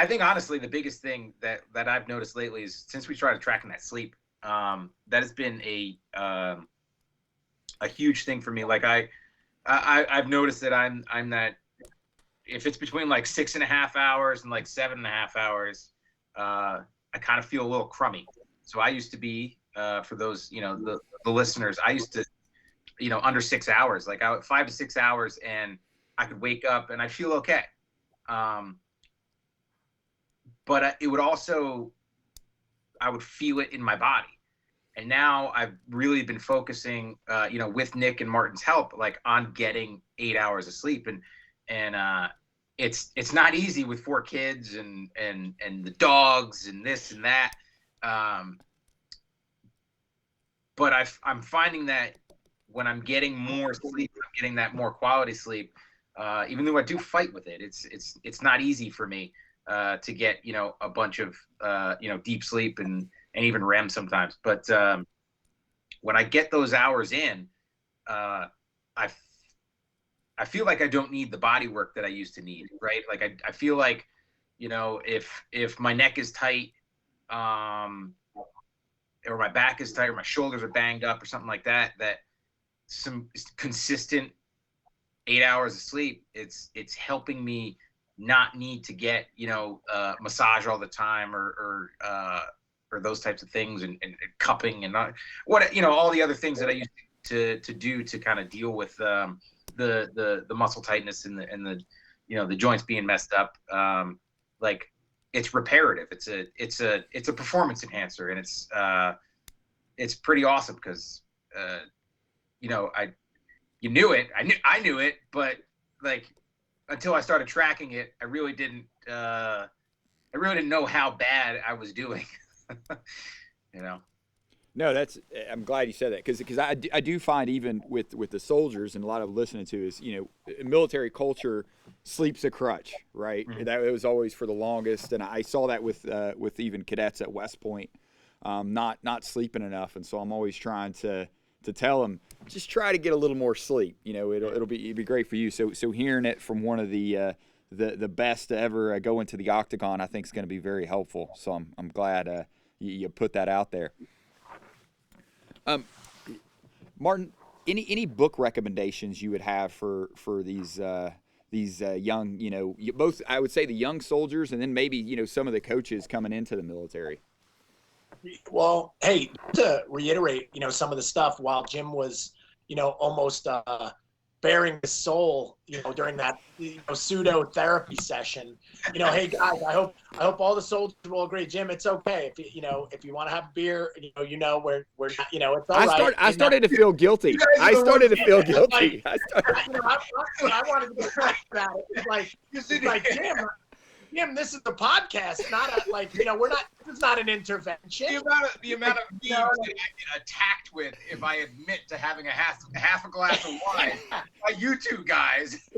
think honestly, the biggest thing that I've noticed lately is since we started tracking that sleep, that has been a huge thing for me. Like I've noticed that I'm that if it's between like 6.5 hours and like 7.5 hours, I kind of feel a little crummy. So I used to be, for those, the listeners, I used to, under 6 hours, like 5 to 6 hours, and I could wake up and I feel okay. But it would also, I would feel it in my body. And now I've really been focusing, with Nick and Martin's help, like on getting 8 hours of sleep. And it's not easy with 4 kids and the dogs and this and that. But I'm finding that when I'm getting more sleep, I'm getting that more quality sleep. Even though I do fight with it, it's not easy for me to get a bunch of deep sleep and even REM sometimes. But when I get those hours in, I feel like I don't need the body work that I used to need, right? Like I feel like, if my neck is tight, or my back is tight, or my shoulders are banged up or something like that, that some consistent 8 hours of sleep, it's helping me not need to get, massage all the time or those types of things and cupping and not, all the other things that I used to do to kind of deal with the muscle tightness and the the joints being messed up. Like it's reparative. It's a performance enhancer, and it's pretty awesome because you knew it. I knew it, but like until I started tracking it, I really didn't know how bad I was doing. No, I'm glad you said that because I do find even with the soldiers and a lot of listening to is, military culture, sleep's a crutch, right? Mhm. That it was always for the longest, and I saw that with even cadets at West Point, not sleeping enough, and so I'm always trying to tell them just try to get a little more sleep. It'll be great for you. So hearing it from one of the best to ever go into the octagon, I think is going to be very helpful. So I'm glad you put that out there. Martin, any book recommendations you would have for these young, both I would say the young soldiers and then maybe some of the coaches coming into the military? Well, hey, to reiterate, some of the stuff while Jim was, almost bearing his soul, during that pseudo therapy session. Hey guys, I hope all the soldiers will agree. Jim, it's okay if you want to have a beer, we're not, it's all right. I started to feel guilty. I started to feel guilty. I wanted to get back at it. It's like Jim, this is the podcast, not we're not. This is not an intervention. The amount of memes that I get attacked with if I admit to having a half a glass of wine by you two guys.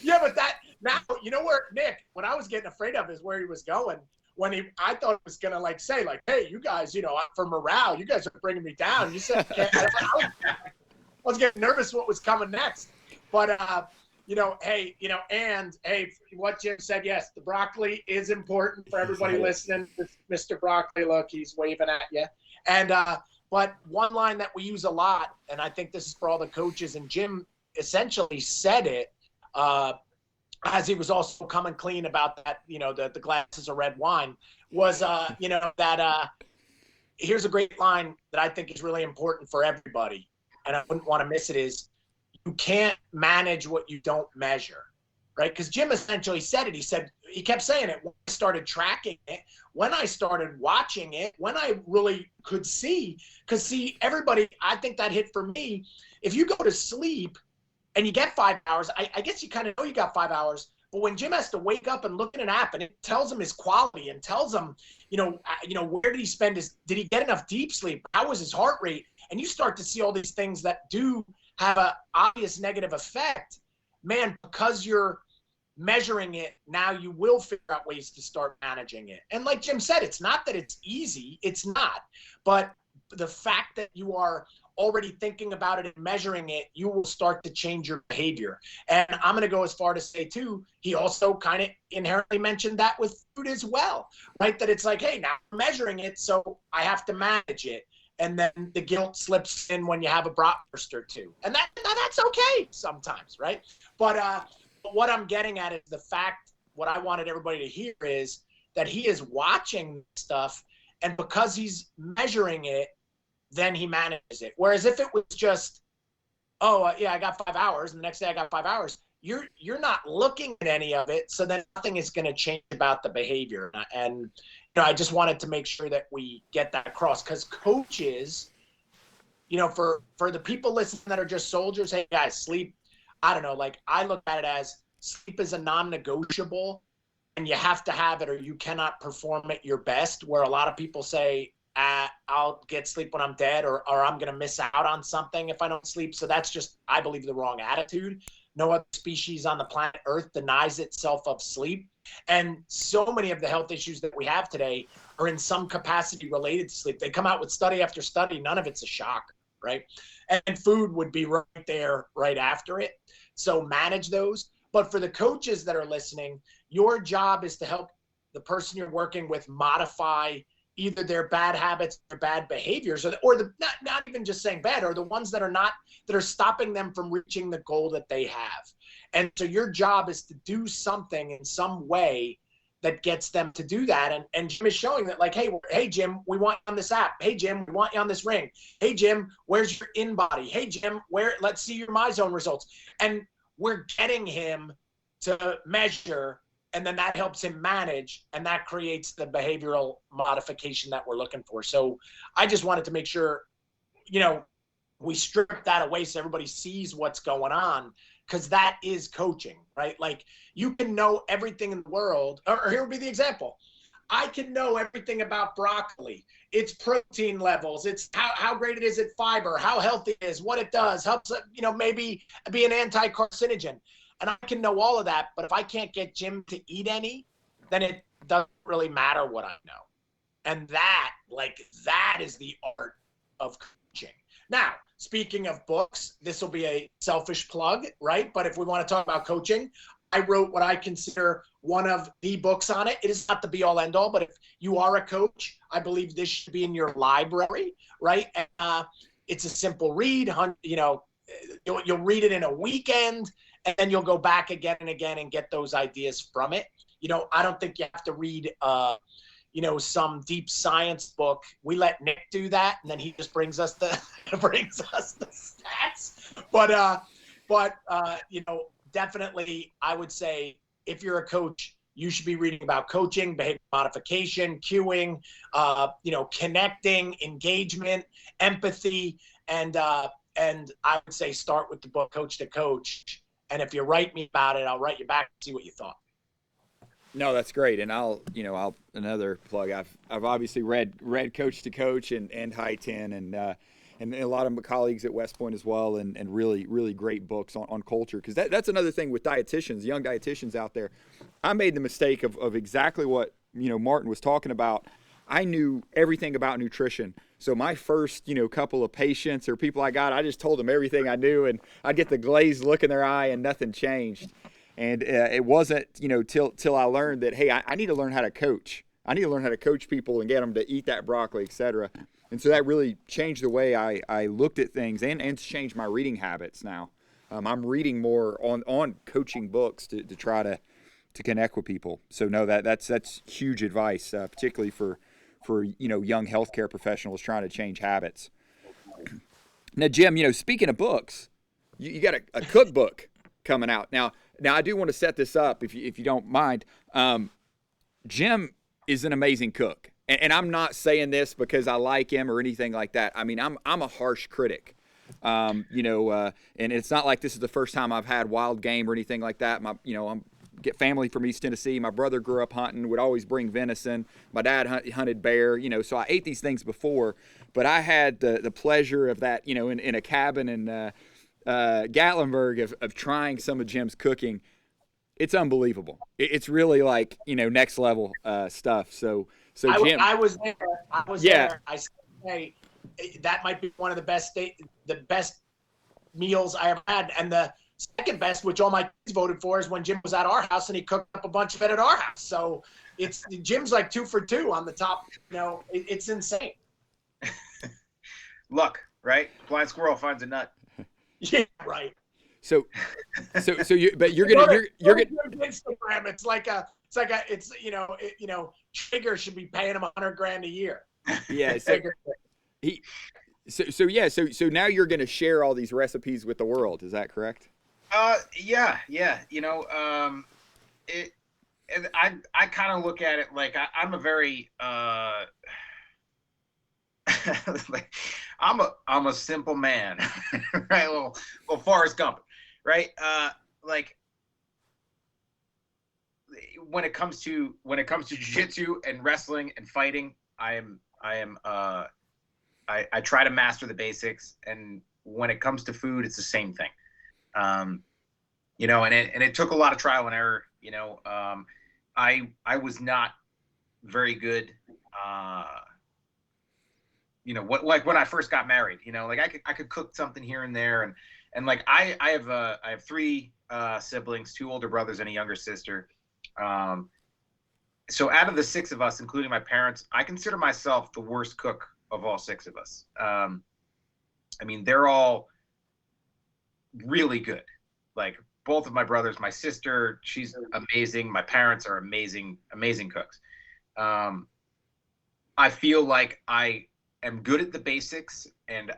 Yeah, but now where Nick. What I was getting afraid of is where he was going when I thought it was gonna say hey, you guys, for morale, you guys are bringing me down. You said I was getting nervous what was coming next, but. Hey, what Jim said, yes, the broccoli is important for everybody listening. Mr. Broccoli, look, he's waving at you. And but one line that we use a lot, and I think this is for all the coaches, and Jim essentially said it as he was also coming clean about that, the glasses of red wine, was, that here's a great line that I think is really important for everybody, and I wouldn't want to miss it is, you can't manage what you don't measure, right? Because Jim essentially said it. He kept saying it when I started tracking it, when I started watching it, when I really could see. Because everybody, I think that hit for me. If you go to sleep and you get 5 hours, I guess you kind of know you got 5 hours. But when Jim has to wake up and look at an app and it tells him his quality and tells him, where did he spend did he get enough deep sleep? How was his heart rate? And you start to see all these things that do have an obvious negative effect, man, because you're measuring it, now you will figure out ways to start managing it. And like Jim said, it's not that it's easy, it's not. But the fact that you are already thinking about it and measuring it, you will start to change your behavior. And I'm going to go as far to say, too, he also kind of inherently mentioned that with food as well, right? That it's hey, now I'm measuring it, so I have to manage it. And then the guilt slips in when you have a bratwurst or two. And that's okay sometimes, right? But what I'm getting at is the fact, what I wanted everybody to hear is that he is watching stuff, and because he's measuring it, then he manages it. Whereas if it was just, I got 5 hours, and the next day I got 5 hours, you're not looking at any of it, so then nothing is going to change about the behavior. And I just wanted to make sure that we get that across, because coaches, for the people listening that are just soldiers, hey guys, sleep, I don't know, I look at it as sleep is a non-negotiable, and you have to have it or you cannot perform at your best, where a lot of people say, I'll get sleep when I'm dead, or I'm going to miss out on something if I don't sleep. So that's just, I believe, the wrong attitude. No other species on the planet Earth denies itself of sleep. And so many of the health issues that we have today are in some capacity related to sleep. They come out with study after study. None of it's a shock, right? And food would be right there, right after it. So manage those. But for the coaches that are listening, your job is to help the person you're working with modify either their bad habits or bad behaviors, or the not even just saying bad, or the ones that are stopping them from reaching the goal that they have. And so your job is to do something in some way that gets them to do that. And Jim is showing that, hey Jim, we want you on this app. Hey Jim, we want you on this ring. Hey Jim, where's your in-body? Hey Jim, let's see your MyZone results. And we're getting him to measure, and then that helps him manage, and that creates the behavioral modification that we're looking for. So I just wanted to make sure, we strip that away so everybody sees what's going on, because that is coaching, right? You can know everything in the world, or here would be the example. I can know everything about broccoli, its protein levels, its how great it is at fiber, how healthy it is, what it does, helps, maybe be an anti-carcinogen. And I can know all of that, but if I can't get Jim to eat any, then it doesn't really matter what I know. And that is the art of coaching. Now, speaking of books, this will be a selfish plug, right? But if we want to talk about coaching, I wrote what I consider one of the books on it. It is not the be all end all, but if you are a coach, I believe this should be in your library, right? And, it's a simple read. You'll read it in a weekend, and then you'll go back again and again and get those ideas from it. I don't think you have to read, some deep science book. We let Nick do that, and then he just brings us the stats. But definitely, I would say if you're a coach, you should be reading about coaching, behavior modification, cueing, connecting, engagement, empathy, and I would say start with the book Coach to Coach. And if you write me about it, I'll write you back and see what you thought. No, that's great. And I'll another plug. I've obviously read Coach to Coach and High 10 and a lot of my colleagues at West Point as well, and really, really great books on culture. Because that's another thing with dietitians, young dietitians out there. I made the mistake of exactly what, Martin was talking about. I knew everything about nutrition. So my first, couple of patients or people I just told them everything I knew, and I'd get the glazed look in their eye and nothing changed. And it wasn't, till I learned that, hey, I need to learn how to coach. I need to learn how to coach people and get them to eat that broccoli, et cetera. And so that really changed the way I looked at things and changed my reading habits now. I'm reading more on coaching books to try to connect with people. So no, that's huge advice, particularly for young healthcare professionals trying to change habits. Now, Jim, speaking of books, you got a cookbook coming out now. I do want to set this up if you don't mind. Jim is an amazing cook. And I'm not saying this because I like him or anything like that. I mean, I'm a harsh critic, and it's not like this is the first time I've had wild game or anything like that. I'm get family from East Tennessee. My brother grew up hunting, would always bring venison. My dad hunted bear, so I ate these things before. But I had the pleasure of that, in a cabin in Gatlinburg of trying some of Jim's cooking. It's unbelievable. It's really like, next level stuff. So Jim, I was there. Yeah. There. I say that might be one of the best meals I ever had. And the second best, which all my kids voted for, is when Jim was at our house and he cooked up a bunch of it at our house. So Jim's like 2 for 2 on the top. It's insane. Luck, right? Blind squirrel finds a nut. Yeah, right. So you're gonna Instagram. Trigger should be paying him $100,000 a year. Yeah. So now you're gonna share all these recipes with the world. Is that correct? Yeah. I kind of look at it like I'm a very I'm a simple man, right? Little Forrest Gump, right? When it comes to jiu-jitsu and wrestling and fighting, I try to master the basics, and when it comes to food, it's the same thing. And it took a lot of trial and error. I was not very good. Like when I first got married, I could cook something here and there, and like I have 3 siblings, 2 older brothers and a younger sister. So out of the 6 of us, including my parents, I consider myself the worst cook of all 6 of us. They're all really good. Like both of my brothers, my sister, she's amazing. My parents are amazing cooks. I feel like I am good at the basics, and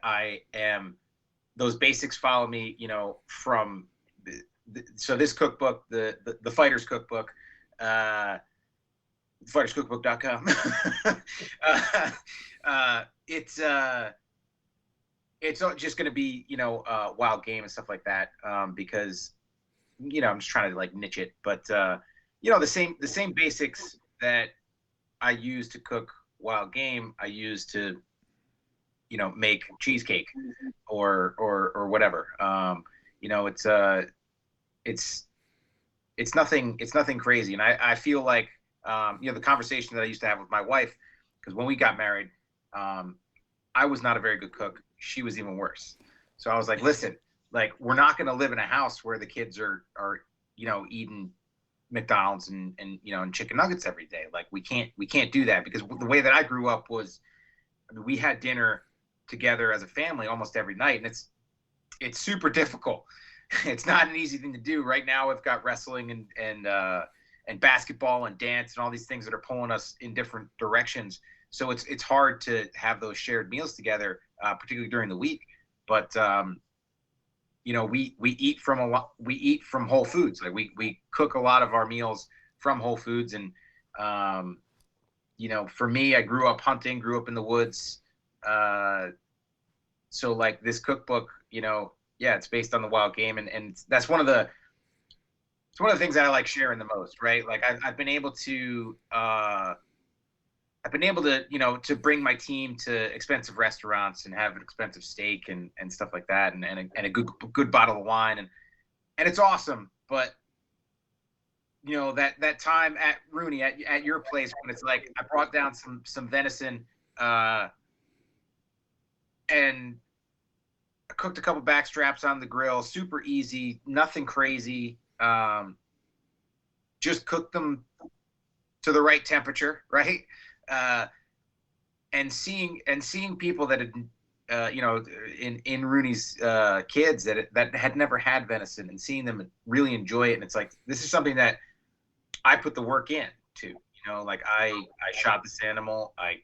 those basics follow me, from so this cookbook, the Fighter's Cookbook, fighterscookbook.com. It's just going to be, wild game and stuff like that, because, I'm just trying to like niche it, but, the same basics that I use to cook wild game, I use to, make cheesecake or whatever. It's nothing crazy. And I feel like, the conversation that I used to have with my wife, because when we got married, I was not a very good cook. She was even worse. So I was like, listen, like, we're not going to live in a house where the kids are, eating McDonald's and chicken nuggets every day. Like, we can't do that, because the way that I grew up was, we had dinner together as a family almost every night. And it's super difficult. It's not an easy thing to do. Right now I've got wrestling and basketball and dance and all these things that are pulling us in different directions. So it's hard to have those shared meals together, particularly during the week. But we eat from Whole Foods. Like, we cook a lot of our meals from Whole Foods. And for me, I grew up hunting, grew up in the woods. So like, this cookbook, it's based on the wild game, and that's one of the things that I like sharing the most, right? Like, I've been able to to bring my team to expensive restaurants and have an expensive steak and stuff like that, and a good bottle of wine, and it's awesome. But that time at Rooney, at your place, when it's like, I brought down some venison, and I cooked a couple back straps on the grill, super easy, nothing crazy. Just cooked them to the right temperature, right? And seeing people that had, in Rooney's kids that had never had venison, and seeing them really enjoy it, and it's like, this is something that I put the work in to. Like, I shot this animal, I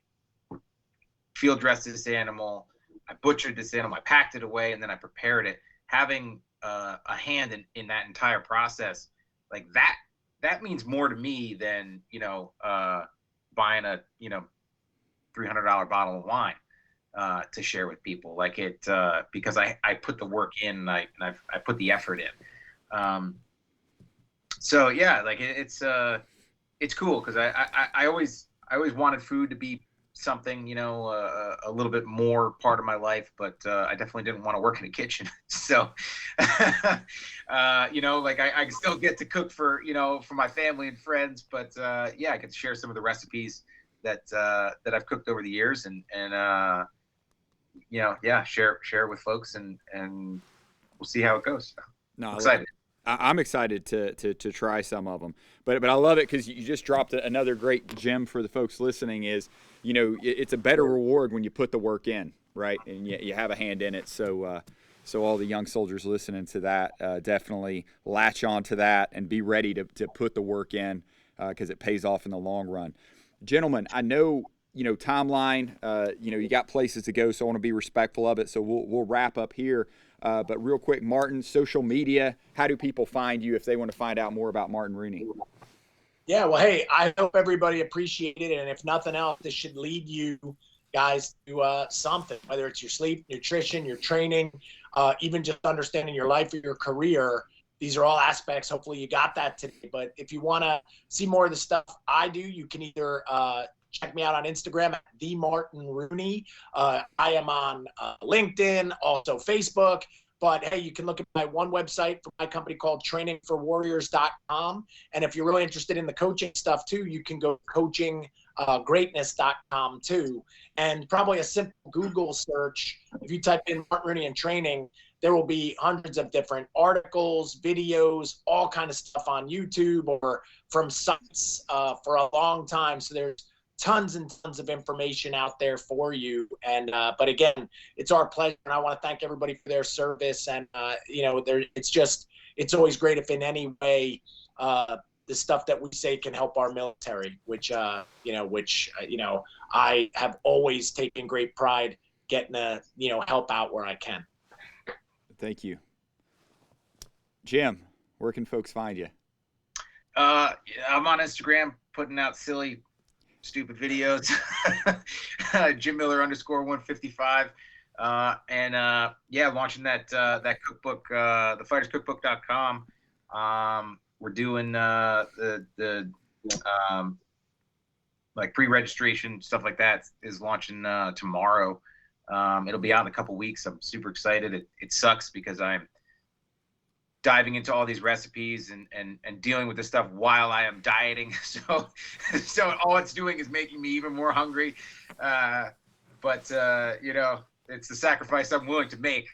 field dressed this animal, I butchered this animal, I packed it away, and then I prepared it. Having a hand in that entire process, like, that means more to me than buying a $300 bottle of wine to share with people. Like, it because I put the work in, and I put the effort in. So yeah, like, it's cool, because I always wanted food to be something, a little bit more part of my life, but I definitely didn't want to work in a kitchen. So like, I still get to cook for my family and friends, but I get to share some of the recipes that I've cooked over the years, and share with folks, and we'll see how it goes. No, I'm excited. I'm excited to try some of them, but I love it, because you just dropped another great gem for the folks listening. Is it's a better reward when you put the work in, right, and you have a hand in it. So all the young soldiers listening to that, definitely latch on to that and be ready to put the work in, because it pays off in the long run. Gentlemen, I know timeline. You got places to go, so I want to be respectful of it. So we'll wrap up here. But real quick, Martin, social media, how do people find you if they want to find out more about Martin Rooney? Yeah, well, hey, I hope everybody appreciated it. And if nothing else, this should lead you guys to something, whether it's your sleep, nutrition, your training, even just understanding your life or your career. These are all aspects. Hopefully you got that today. But if you want to see more of the stuff I do, you can either check me out on Instagram at @TheMartinRooney. I am on LinkedIn, also Facebook. But hey, you can look at my one website for my company called trainingforwarriors.com. And if you're really interested in the coaching stuff too, you can go to coachinggreatness.com too. And probably a simple Google search, if you type in Martin Rooney and training, there will be hundreds of different articles, videos, all kind of stuff on YouTube or from sites for a long time. So there's tons and tons of information out there for you. And but again, it's our pleasure, and I want to thank everybody for their service. And it's always great if in any way the stuff that we say can help our military, which I have always taken great pride getting to help out where I can. Thank you. Jim, where can folks find you? I'm on Instagram putting out silly, stupid videos. Jim Miller _155. Launching that cookbook, thefighterscookbook.com. We're doing like pre-registration stuff like that is launching tomorrow. It'll be out in a couple weeks. I'm super excited. It sucks because I'm diving into all these recipes and dealing with this stuff while I am dieting. So all it's doing is making me even more hungry. But you know, it's the sacrifice I'm willing to make.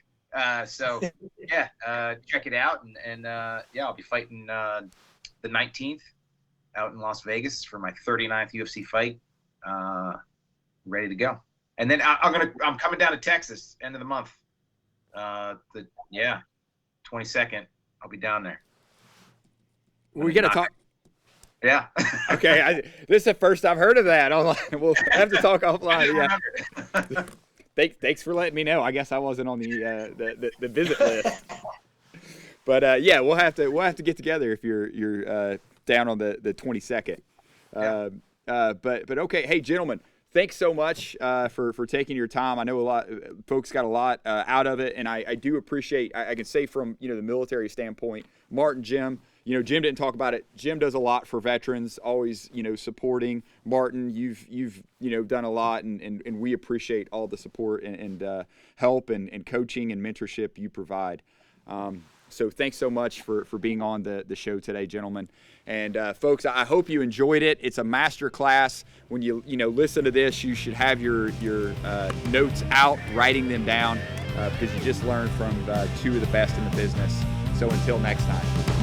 So yeah, check it out. And yeah, I'll be fighting the 19th out in Las Vegas for my 39th UFC fight. Ready to go. And then I'm coming down to Texas end of the month. 22nd. I'll be down there. We got to talk. Yeah. Okay. This is the first I've heard of that. We'll have to talk offline. Yeah. Thanks for letting me know. I guess I wasn't on the visit list. But yeah, we'll have to get together if you're down on the 22nd. Yeah. But okay. Hey, gentlemen. Thanks so much for taking your time. I know a lot folks got a lot out of it, and I do appreciate. I can say from the military standpoint, Martin, Jim. Jim didn't talk about it. Jim does a lot for veterans, always supporting. Martin, you've done a lot, and we appreciate all the support and help and coaching and mentorship you provide. So thanks so much for being on the show today, gentlemen. And folks, I hope you enjoyed it. It's a master class. When you listen to this, you should have your notes out, writing them down, because you just learned from two of the best in the business. So until next time.